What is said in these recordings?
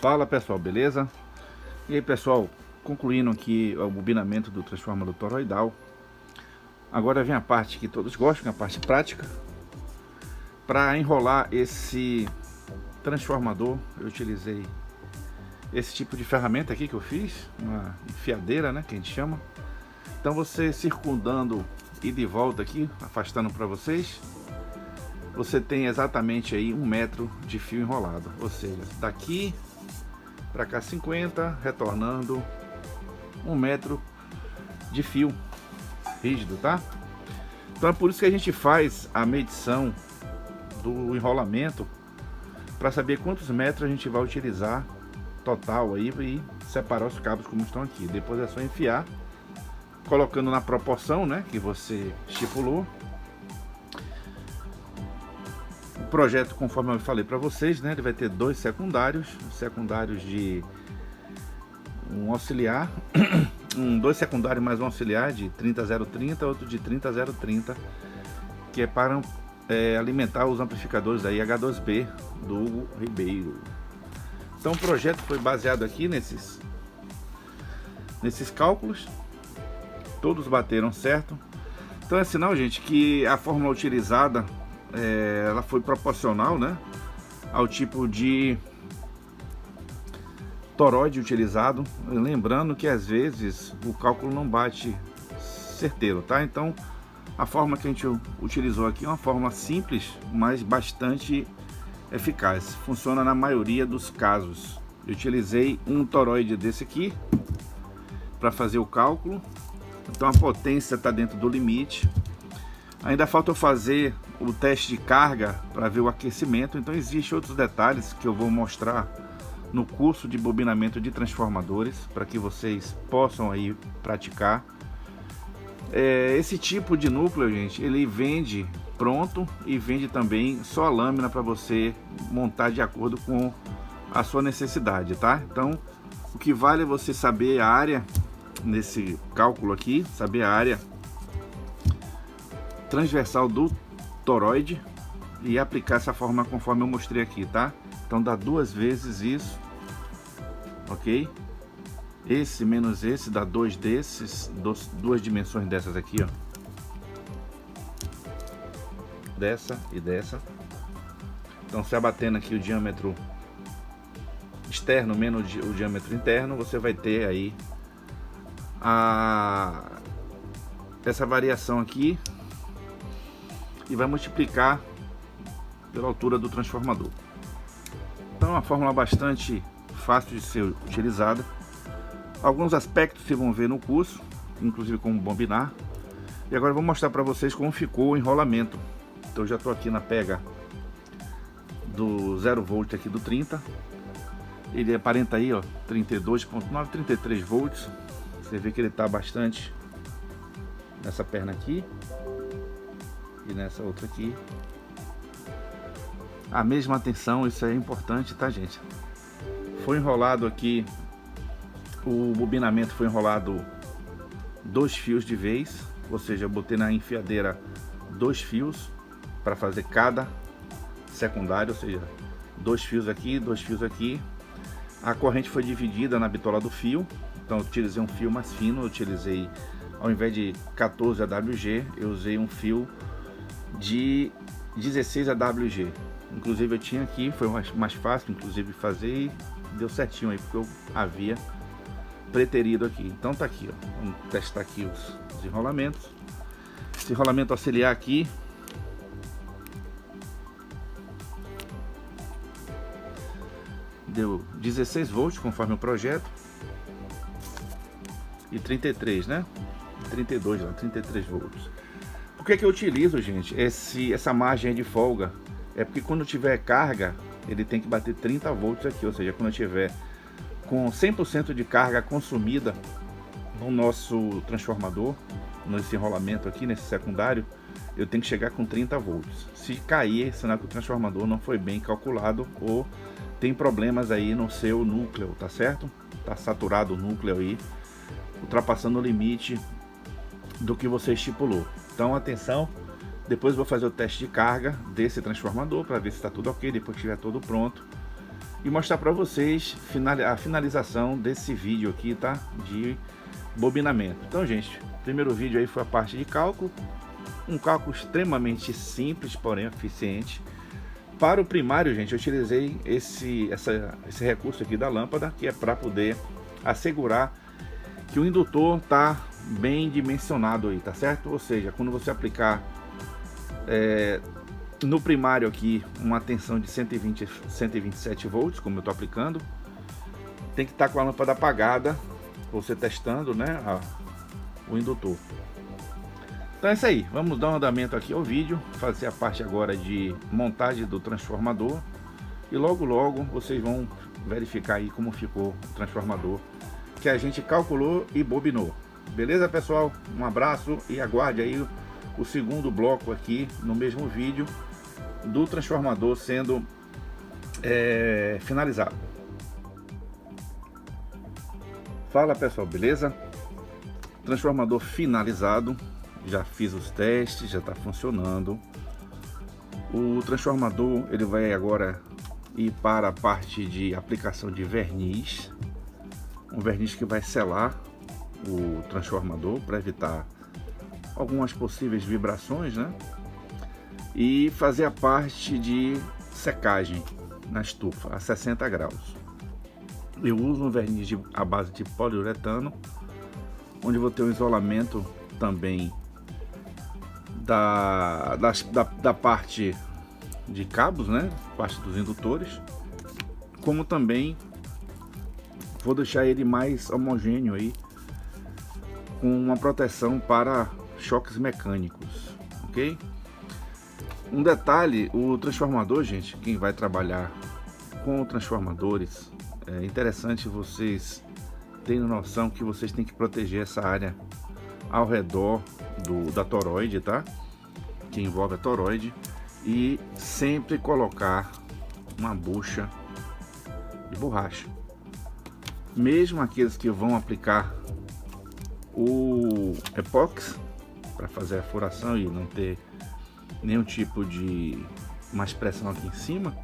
Fala pessoal, beleza? E aí pessoal, concluindo aqui o bobinamento do transformador toroidal. Agora vem a parte que todos gostam, a parte prática. Para enrolar esse transformador, eu utilizei esse tipo de ferramenta aqui que eu fiz, uma enfiadeira, né, que a gente chama. Então você circundando e de volta aqui, afastando para vocês, você tem exatamente aí 1 metro de fio enrolado, ou seja, daqui para cá 50, retornando 1 metro de fio rígido, tá? Então é por isso que a gente faz a medição do enrolamento, para saber quantos metros a gente vai utilizar total aí e separar os cabos como estão aqui. Depois é só enfiar, colocando na proporção, né, que você estipulou. O projeto, conforme eu falei para vocês, né, ele vai ter 2 secundários de um auxiliar, dois secundários mais um auxiliar de 30-030, outro de 30-030, que é para alimentar os amplificadores aí H2B do Hugo Ribeiro. Então o projeto foi baseado aqui nesses cálculos, todos bateram certo. Então é sinal, gente, que a fórmula utilizada ela foi proporcional, né, ao tipo de toroide utilizado, lembrando que às vezes o cálculo não bate certeiro, tá? Então a forma que a gente utilizou aqui é uma forma simples, mas bastante eficaz, funciona na maioria dos casos. Eu utilizei um toroide desse aqui para fazer o cálculo, então a potência está dentro do limite. Ainda falta eu fazer o teste de carga para ver o aquecimento, então existem outros detalhes que eu vou mostrar no curso de bobinamento de transformadores, para que vocês possam aí praticar. Esse tipo de núcleo, gente, ele vende pronto e vende também só a lâmina para você montar de acordo com a sua necessidade, tá? Então o que vale é você saber a área nesse cálculo aqui, saber a área transversal do toroide e aplicar essa fórmula conforme eu mostrei aqui, tá? Então dá 2 vezes isso, ok? Esse menos esse dá 2 desses, 2 dimensões dessas aqui, ó. Dessa e dessa. Então se abatendo aqui o diâmetro externo menos o diâmetro interno, você vai ter aí essa variação aqui e vai multiplicar pela altura do transformador. Então é uma fórmula bastante fácil de ser utilizada. Alguns aspectos vocês vão ver no curso, inclusive como bobinar. E agora eu vou mostrar para vocês como ficou o enrolamento. Então eu já estou aqui na pega do 0 volt aqui do 30. Ele aparenta aí, ó, 32.9, 33 volts. Você vê que ele está bastante nessa perna aqui e nessa outra aqui. A mesma tensão, isso é importante, tá, gente? Foi enrolado aqui, o bobinamento foi enrolado 2 fios de vez, ou seja, eu botei na enfiadeira 2 fios para fazer cada secundário, ou seja, 2 fios aqui, 2 fios aqui. A corrente foi dividida na bitola do fio, então eu utilizei um fio mais fino, eu utilizei, ao invés de 14 AWG, eu usei um fio de 16 AWG. Inclusive eu tinha aqui, foi mais fácil inclusive fazer e deu certinho aí, porque eu havia preterido aqui. Então tá aqui, ó. Vamos testar aqui os enrolamentos. Esse enrolamento auxiliar aqui deu 16 volts conforme o projeto e 33, né? 32 lá, 33 volts. Por que eu utilizo, gente, essa margem de folga? É porque quando tiver carga, ele tem que bater 30 volts aqui, ou seja, quando eu tiver com 100% de carga consumida no nosso transformador, nesse enrolamento aqui, nesse secundário, eu tenho que chegar com 30 volts. Se cair, é sinal que o transformador não foi bem calculado ou tem problemas aí no seu núcleo, tá certo? Tá saturado o núcleo aí, ultrapassando o limite do que você estipulou. Então atenção, depois vou fazer o teste de carga desse transformador para ver se está tudo ok. Depois que estiver tudo pronto, e mostrar para vocês a finalização desse vídeo aqui, tá? De bobinamento. Então, gente, o primeiro vídeo aí foi a parte de cálculo, um cálculo extremamente simples, porém eficiente. Para o primário, gente, eu utilizei esse recurso aqui da lâmpada, que é para poder assegurar que o indutor tá bem dimensionado aí, tá certo? Ou seja, quando você aplicar no primário aqui uma tensão de 127 volts, como eu estou aplicando, tem que estar com a lâmpada apagada, você testando, né, o indutor. Então é isso aí, vamos dar um andamento aqui ao vídeo, fazer a parte agora de montagem do transformador e logo logo vocês vão verificar aí como ficou o transformador que a gente calculou e bobinou. Beleza, pessoal? Um abraço e aguarde aí o segundo bloco aqui no mesmo vídeo do transformador sendo finalizado. Fala, pessoal, beleza? Transformador finalizado, já fiz os testes, já está funcionando. O transformador ele vai agora ir para a parte de aplicação de verniz, um verniz que vai selar o transformador para evitar algumas possíveis vibrações, né? E fazer a parte de secagem na estufa a 60 graus. Eu uso um verniz à base de poliuretano, onde vou ter um isolamento também da parte de cabos, né? Parte dos indutores, como também vou deixar ele mais homogêneo aí, com uma proteção para choques mecânicos, ok? Um detalhe, o transformador, gente, quem vai trabalhar com transformadores, é interessante vocês terem noção que vocês têm que proteger essa área ao redor da toroide, tá? Que envolve a toroide, e sempre colocar uma bucha de borracha. Mesmo aqueles que vão aplicar o epóxi para fazer a furação e não ter nenhum tipo de mais pressão aqui em cima,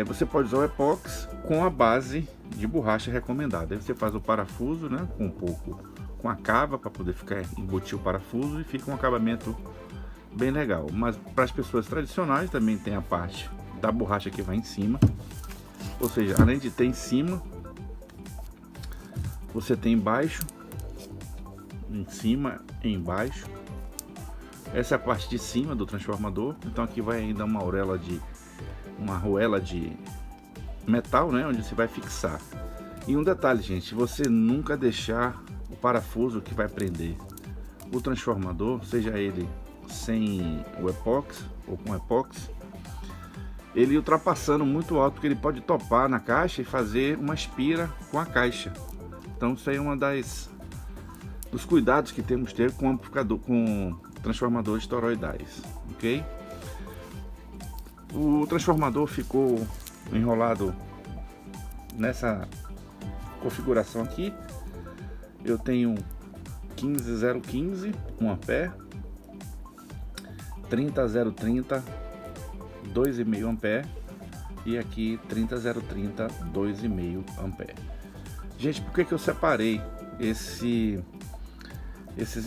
você pode usar o epóxi com a base de borracha recomendada. Aí você faz o parafuso, né, com a cava para poder embutir o parafuso e fica um acabamento bem legal. Mas para as pessoas tradicionais também tem a parte da borracha que vai em cima. Ou seja, além de ter em cima, você tem embaixo, em cima e embaixo. Essa é a parte de cima do transformador. Então aqui vai ainda uma arruela de metal, né, onde você vai fixar. E um detalhe, gente, você nunca deixar o parafuso que vai prender o transformador, seja ele sem o epóxi ou com epóxi, ele ultrapassando muito alto, porque ele pode topar na caixa e fazer uma espira com a caixa. Então isso aí é uma dos cuidados que temos que ter com amplificador, com transformadores toroidais, ok? O transformador ficou enrolado nessa configuração aqui. Eu tenho 15015 1 ampere, 30030 2,5 ampere e aqui 30030 2,5 ampere. Gente, por que eu separei esses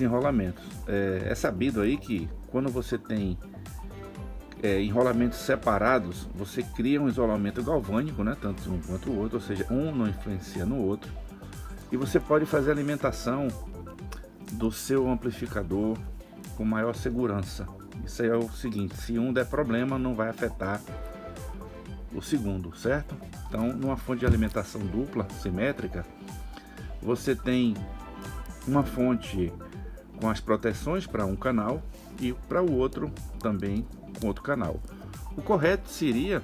enrolamentos? É sabido aí que quando você tem enrolamentos separados, você cria um isolamento galvânico, né, tanto um quanto o outro, ou seja, um não influencia no outro, e você pode fazer a alimentação do seu amplificador com maior segurança. Isso aí é o seguinte: se um der problema, não vai afetar o segundo, certo? Então, numa fonte de alimentação dupla, simétrica, você tem uma fonte com as proteções para um canal e para o outro também com outro canal. O correto seria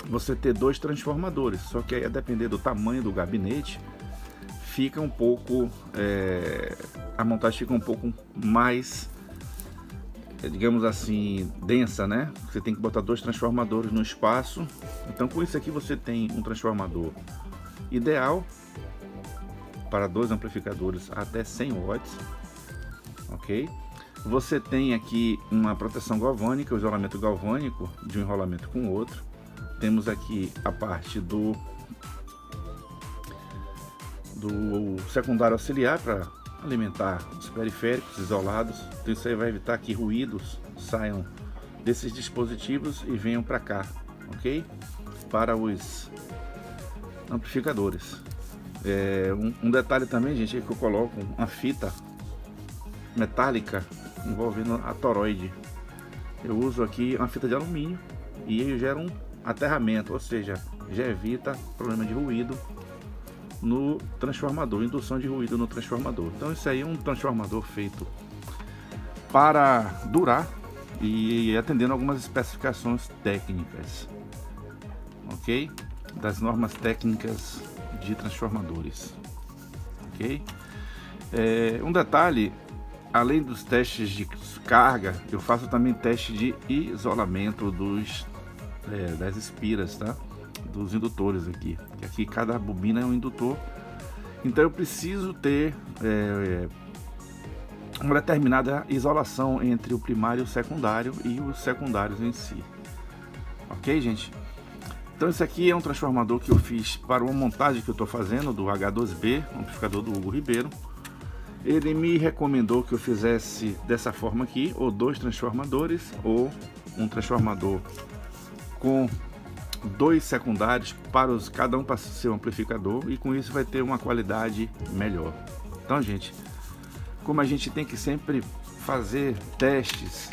você ter dois transformadores, só que aí, a depender do tamanho do gabinete, fica um pouco a montagem fica um pouco mais, digamos assim, densa, né? Você tem que botar dois transformadores no espaço. Então, com isso aqui você tem um transformador ideal para dois amplificadores até 100 watts, ok? Você tem aqui uma proteção galvânica, o isolamento galvânico de um enrolamento com o outro, temos aqui a parte do secundário auxiliar para alimentar os periféricos isolados. Então isso aí vai evitar que ruídos saiam desses dispositivos e venham para cá, ok? Para os amplificadores. Um detalhe também, gente, é que eu coloco uma fita metálica envolvendo a toroide. Eu uso aqui uma fita de alumínio e eu gero um aterramento, ou seja, já evita problema de ruído no transformador, indução de ruído no transformador. Então isso aí é um transformador feito para durar e atendendo algumas especificações técnicas, ok? Das normas técnicas de transformadores, ok? Um detalhe, além dos testes de carga, eu faço também teste de isolamento das espiras, tá? Dos indutores aqui. Aqui cada bobina é um indutor, então eu preciso ter uma determinada isolação entre o primário e o secundário e os secundários em si, ok, gente? Então esse aqui é um transformador que eu fiz para uma montagem que eu estou fazendo do H2B, amplificador do Hugo Ribeiro. Ele me recomendou que eu fizesse dessa forma aqui, ou 2 transformadores, ou um transformador com 2 secundários para cada um para ser um amplificador, e com isso vai ter uma qualidade melhor. Então, gente, como a gente tem que sempre fazer testes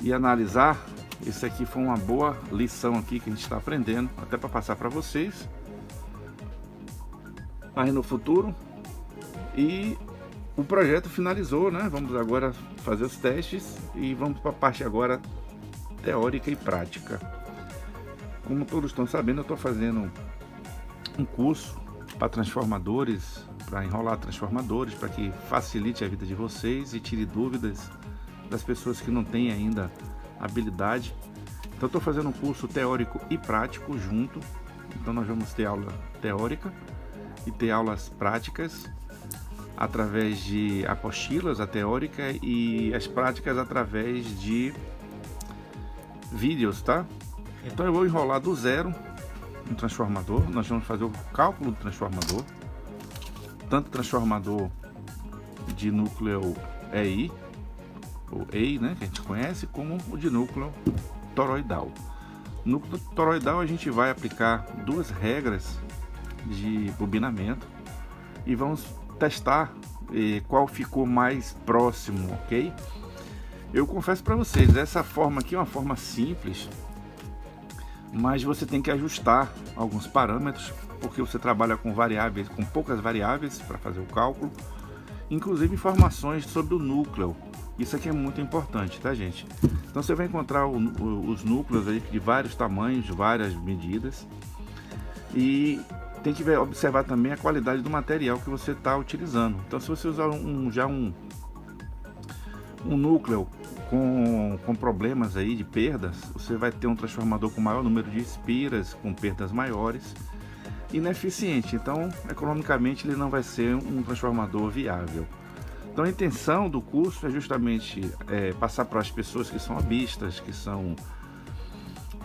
e analisar, isso aqui foi uma boa lição aqui que a gente está aprendendo, até para passar para vocês aí no futuro. E o projeto finalizou, né? Vamos agora fazer os testes e vamos para a parte agora teórica e prática. Como todos estão sabendo, eu estou fazendo um curso para transformadores, para enrolar transformadores, para que facilite a vida de vocês e tire dúvidas das pessoas que não têm ainda habilidade. Então estou fazendo um curso teórico e prático junto. Então nós vamos ter aula teórica e ter aulas práticas através de apostilas, a teórica, e as práticas através de vídeos, tá? Então eu vou enrolar do zero um transformador. Nós vamos fazer o cálculo do transformador, tanto transformador de núcleo EI, ou EI, né, que a gente conhece, como o de núcleo toroidal. No núcleo toroidal a gente vai aplicar 2 regras de bobinamento e vamos testar qual ficou mais próximo, ok? Eu confesso para vocês, essa forma aqui é uma forma simples, mas você tem que ajustar alguns parâmetros, porque você trabalha com variáveis, com poucas variáveis para fazer o cálculo, inclusive informações sobre o núcleo. Isso aqui é muito importante, tá, gente? Então você vai encontrar os núcleos aí de vários tamanhos, várias medidas, e tem que observar também a qualidade do material que você está utilizando. Então se você usar um núcleo com problemas aí de perdas, você vai ter um transformador com maior número de espiras, com perdas maiores, ineficiente. Então economicamente ele não vai ser um transformador viável. Então a intenção do curso é justamente passar para as pessoas que são hobbyistas, que são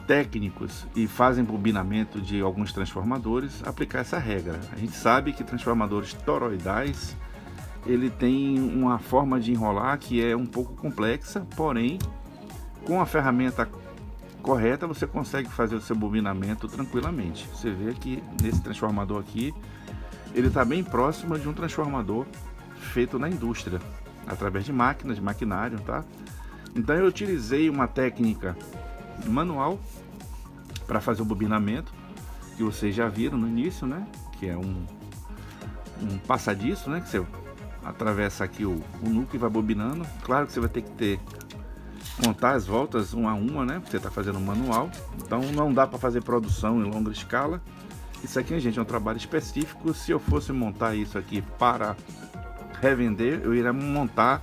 técnicos e fazem bobinamento de alguns transformadores, aplicar essa regra. A gente sabe que transformadores toroidais, ele tem uma forma de enrolar que é um pouco complexa, porém com a ferramenta correta você consegue fazer o seu bobinamento tranquilamente. Você vê que nesse transformador aqui, ele está bem próximo de um transformador feito na indústria, através de máquinas, de maquinário, tá? Então eu utilizei uma técnica manual para fazer o bobinamento, que vocês já viram no início, né? Que é um passadiço, né? Que você atravessa aqui o núcleo e vai bobinando. Claro que você vai ter que contar as voltas uma a uma, né? Porque você está fazendo manual, então não dá para fazer produção em longa escala. Isso aqui, gente, é um trabalho específico. Se eu fosse montar isso aqui para revender, eu iria montar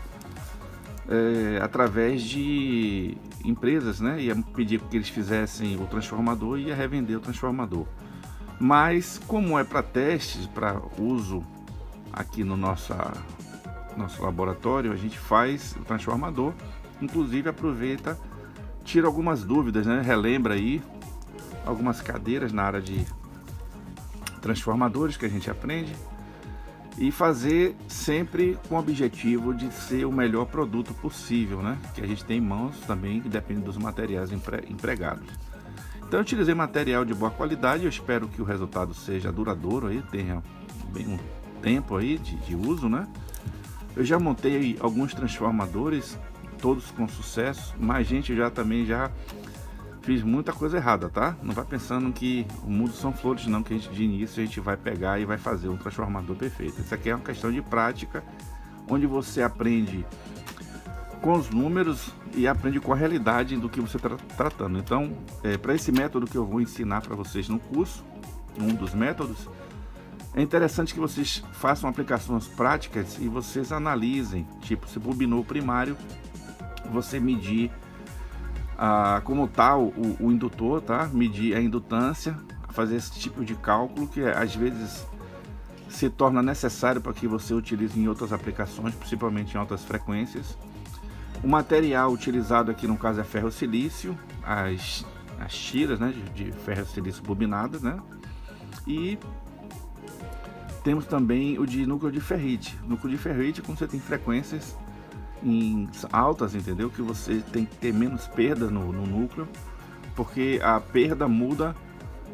através de empresas, né? Ia pedir que eles fizessem o transformador e ia revender o transformador. Mas como é para testes, para uso aqui no nosso laboratório, a gente faz o transformador, inclusive aproveita, tira algumas dúvidas, né? Relembra aí algumas cadeiras na área de transformadores que a gente aprende, e fazer sempre com o objetivo de ser o melhor produto possível, né? Que a gente tem em mãos também, que depende dos materiais empregados. Então eu utilizei material de boa qualidade, eu espero que o resultado seja duradouro, aí tenha bem um tempo aí de uso, né? Eu já montei alguns transformadores, todos com sucesso, mas gente, já fiz muita coisa errada, tá? Não vai pensando que o mundo são flores não, que de início a gente vai pegar e vai fazer um transformador perfeito. Isso aqui é uma questão de prática, onde você aprende com os números e aprende com a realidade do que você está tratando. Então, para esse método que eu vou ensinar para vocês no curso, um dos métodos, é interessante que vocês façam aplicações práticas e vocês analisem, tipo, se bobinou o primário, você medir como está o indutor, tá? Medir a indutância, fazer esse tipo de cálculo que às vezes se torna necessário para que você utilize em outras aplicações, principalmente em altas frequências. O material utilizado aqui no caso é ferro-silício, as tiras, né, de ferro-silício bobinadas, né? E temos também o de núcleo de ferrite. Núcleo de ferrite, quando você tem frequências altas, entendeu? Que você tem que ter menos perda no núcleo, porque a perda muda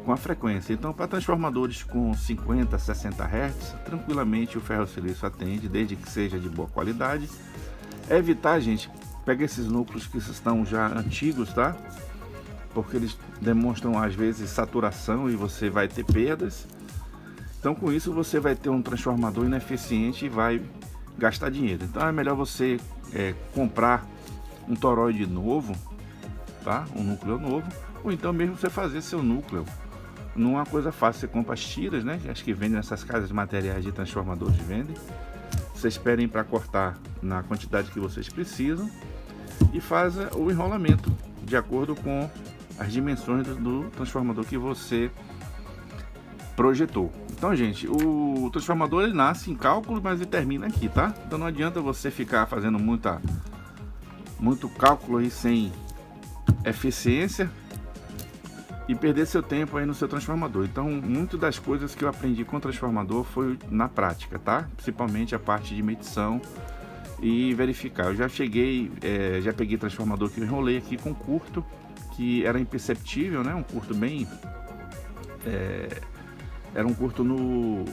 com a frequência. Então, para transformadores com 50, 60 Hz, tranquilamente o ferro-silício atende, desde que seja de boa qualidade. Evitar, gente, pegar esses núcleos que estão já antigos, tá? Porque eles demonstram às vezes saturação e você vai ter perdas. Então, com isso você vai ter um transformador ineficiente e vai gastar dinheiro. Então é melhor você comprar um toroide novo, tá? Um núcleo novo, ou então mesmo você fazer seu núcleo. Não é uma coisa fácil, você compra as tiras, né? Acho que vendem nessas casas de materiais de transformadores, vendem. Vocês esperem para cortar na quantidade que vocês precisam e faz o enrolamento de acordo com as dimensões do transformador que você projetou. Então, gente, o transformador ele nasce em cálculo, mas ele termina aqui, tá? Então não adianta você ficar fazendo muito cálculo aí sem eficiência e perder seu tempo aí no seu transformador. Então, muitas das coisas que eu aprendi com o transformador foi na prática, tá? Principalmente a parte de medição e verificar. Eu já já peguei transformador que eu enrolei aqui com curto, que era imperceptível, né? Um curto bem... era um curto no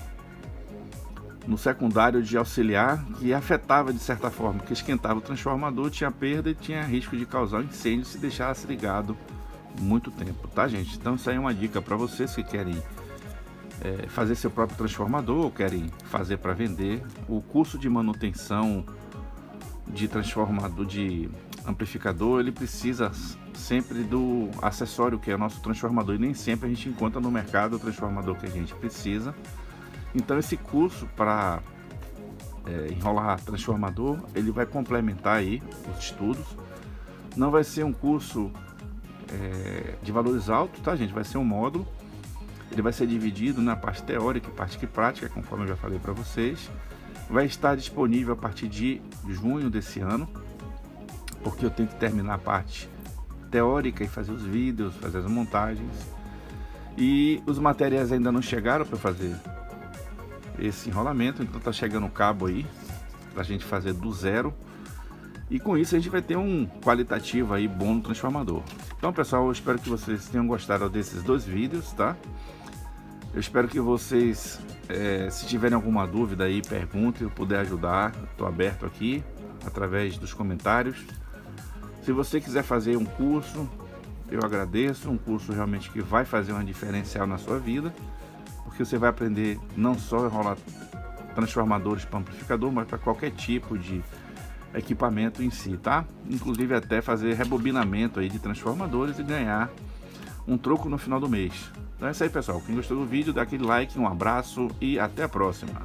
secundário de auxiliar, que afetava de certa forma, porque esquentava o transformador, tinha perda e tinha risco de causar incêndio se deixasse ligado muito tempo, tá, gente? Então isso aí é uma dica para vocês que querem fazer seu próprio transformador ou querem fazer para vender. O curso de manutenção de transformador, de amplificador, ele precisa sempre do acessório que é o nosso transformador, e nem sempre a gente encontra no mercado o transformador que a gente precisa. Então esse curso para enrolar transformador, ele vai complementar aí os estudos. Não vai ser um curso de valores altos, tá, gente? Vai ser um módulo. Ele vai ser dividido na parte teórica e parte prática, conforme eu já falei para vocês. Vai estar disponível a partir de junho desse ano, porque eu tenho que terminar a parte teórica e fazer os vídeos, fazer as montagens, e os materiais ainda não chegaram para fazer esse enrolamento, então tá chegando o cabo aí pra gente fazer do zero, e com isso a gente vai ter um qualitativo aí bom no transformador. Então, pessoal, eu espero que vocês tenham gostado desses dois vídeos, tá? Eu espero que vocês, se tiverem alguma dúvida aí, perguntem, eu puder ajudar. Estou aberto aqui através dos comentários. Se você quiser fazer um curso, eu agradeço, um curso realmente que vai fazer uma diferencial na sua vida, porque você vai aprender não só a enrolar transformadores para amplificador, mas para qualquer tipo de equipamento em si, tá? Inclusive até fazer rebobinamento aí de transformadores e ganhar um troco no final do mês. Então é isso aí, pessoal. Quem gostou do vídeo, dá aquele like, um abraço e até a próxima.